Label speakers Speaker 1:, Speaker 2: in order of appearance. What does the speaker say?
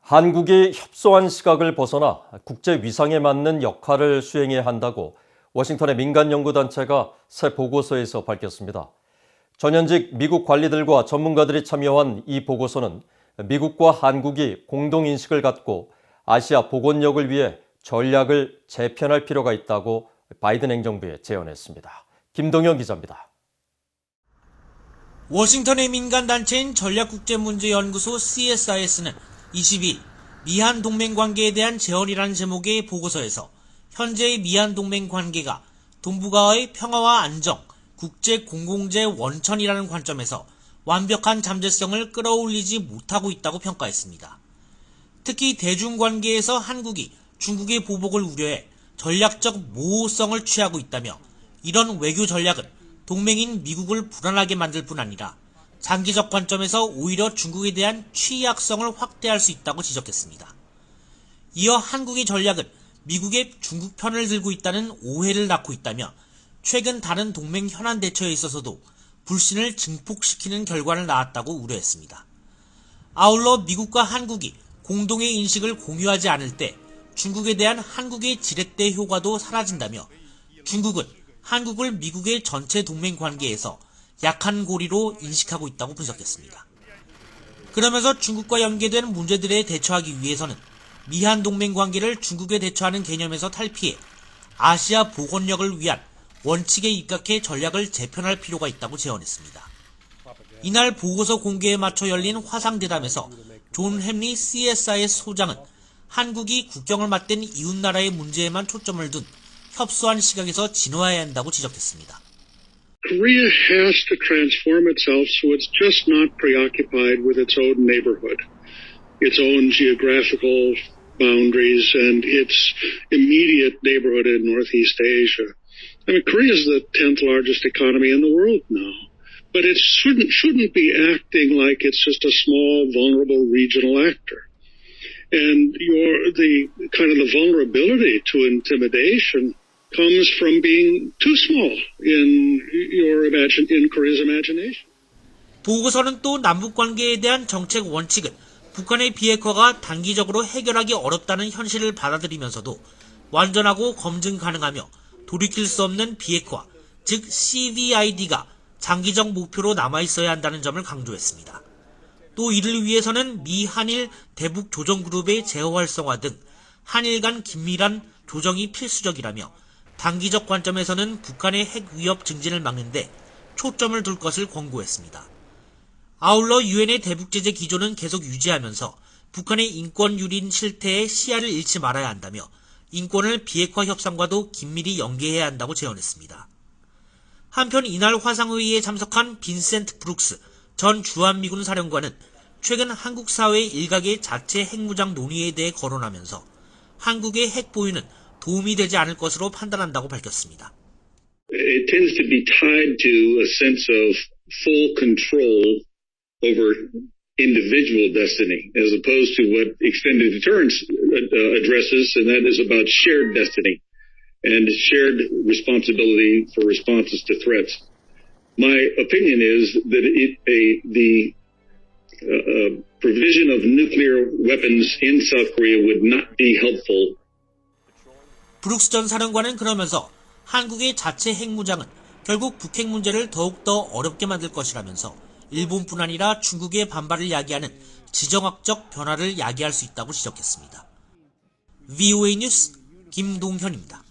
Speaker 1: 한국이 협소한 시각을 벗어나 국제 위상에 맞는 역할을 수행해야 한다고 워싱턴의 민간 연구단체가 새 보고서에서 밝혔습니다. 전현직 미국 관리들과 전문가들이 참여한 이 보고서는 미국과 한국이 공동인식을 갖고 아시아 복원력을 위해 전략을 재편할 필요가 있다고 바이든 행정부에 제언했습니다. 김동영 기자입니다.
Speaker 2: 워싱턴의 민간단체인 전략국제문제연구소 CSIS는 22일 미한 동맹관계에 대한 제언이라는 제목의 보고서에서 현재의 미한 동맹관계가 동북아의 평화와 안정, 국제 공공재 원천이라는 관점에서 완벽한 잠재성을 끌어올리지 못하고 있다고 평가했습니다. 특히 대중관계에서 한국이 중국의 보복을 우려해 전략적 모호성을 취하고 있다며 이런 외교 전략은 동맹인 미국을 불안하게 만들 뿐 아니라 장기적 관점에서 오히려 중국에 대한 취약성을 확대할 수 있다고 지적했습니다. 이어 한국의 전략은 미국의 중국 편을 들고 있다는 오해를 낳고 있다며 최근 다른 동맹 현안 대처에 있어서도 불신을 증폭시키는 결과를 낳았다고 우려했습니다. 아울러 미국과 한국이 공동의 인식을 공유하지 않을 때 중국에 대한 한국의 지렛대 효과도 사라진다며 중국은 한국을 미국의 전체 동맹 관계에서 약한 고리로 인식하고 있다고 분석했습니다. 그러면서 중국과 연계된 문제들에 대처하기 위해서는 미한 동맹 관계를 중국에 대처하는 개념에서 탈피해 아시아 복원력을 위한 원칙에 입각해 전략을 재편할 필요가 있다고 제언했습니다. 이날 보고서 공개에 맞춰 열린 화상대담에서 존 햄리 CSIS 소장은 한국이 국경을 맞댄 이웃나라의 문제에만 초점을 둔 협소한 시각에서 진화해야 한다고 지적했습니다.
Speaker 3: Korea has to transform itself so it's just not preoccupied with its own neighborhood, its own geographical boundaries, and its immediate neighborhood in Northeast Asia. I mean, Korea is the 10th largest economy in the world now, but it shouldn't be acting like it's just a small, vulnerable regional actor. And the vulnerability to intimidation comes from being too small in Korea's imagination.
Speaker 2: 보고서는 또 남북관계에 대한 정책 원칙은 북한의 비핵화가 단기적으로 해결하기 어렵다는 현실을 받아들이면서도 완전하고 검증 가능하며 돌이킬 수 없는 비핵화, 즉 CVID가 장기적 목표로 남아있어야 한다는 점을 강조했습니다. 또 이를 위해서는 미, 한일, 대북 조정그룹의 재호 활성화 등 한일 간 긴밀한 조정이 필수적이라며 단기적 관점에서는 북한의 핵 위협 증진을 막는 데 초점을 둘 것을 권고했습니다. 아울러 유엔의 대북제재 기조는 계속 유지하면서 북한의 인권 유린 실태에 시야를 잃지 말아야 한다며 인권을 비핵화 협상과도 긴밀히 연계해야 한다고 제언했습니다. 한편 이날 화상회의에 참석한 빈센트 브룩스 전 주한미군 사령관은 최근 한국 사회의 일각의 자체 핵무장 논의에 대해 거론하면서 한국의 핵 보유는 도움이 되지 않을 것으로 판단한다고 밝혔습니다.
Speaker 3: It tends to be tied to a sense of full control over individual destiny, as opposed to what extended deterrence addresses, and that is about shared destiny and shared responsibility for responses to threats. My opinion is that the provision of nuclear weapons in South Korea would not be helpful.
Speaker 2: 브룩스 전 사령관은 그러면서 한국의 자체 핵무장은 결국 북핵 문제를 더욱더 어렵게 만들 것이라면서 일본뿐 아니라 중국의 반발을 야기하는 지정학적 변화를 야기할 수 있다고 지적했습니다. VOA 뉴스 김동현입니다.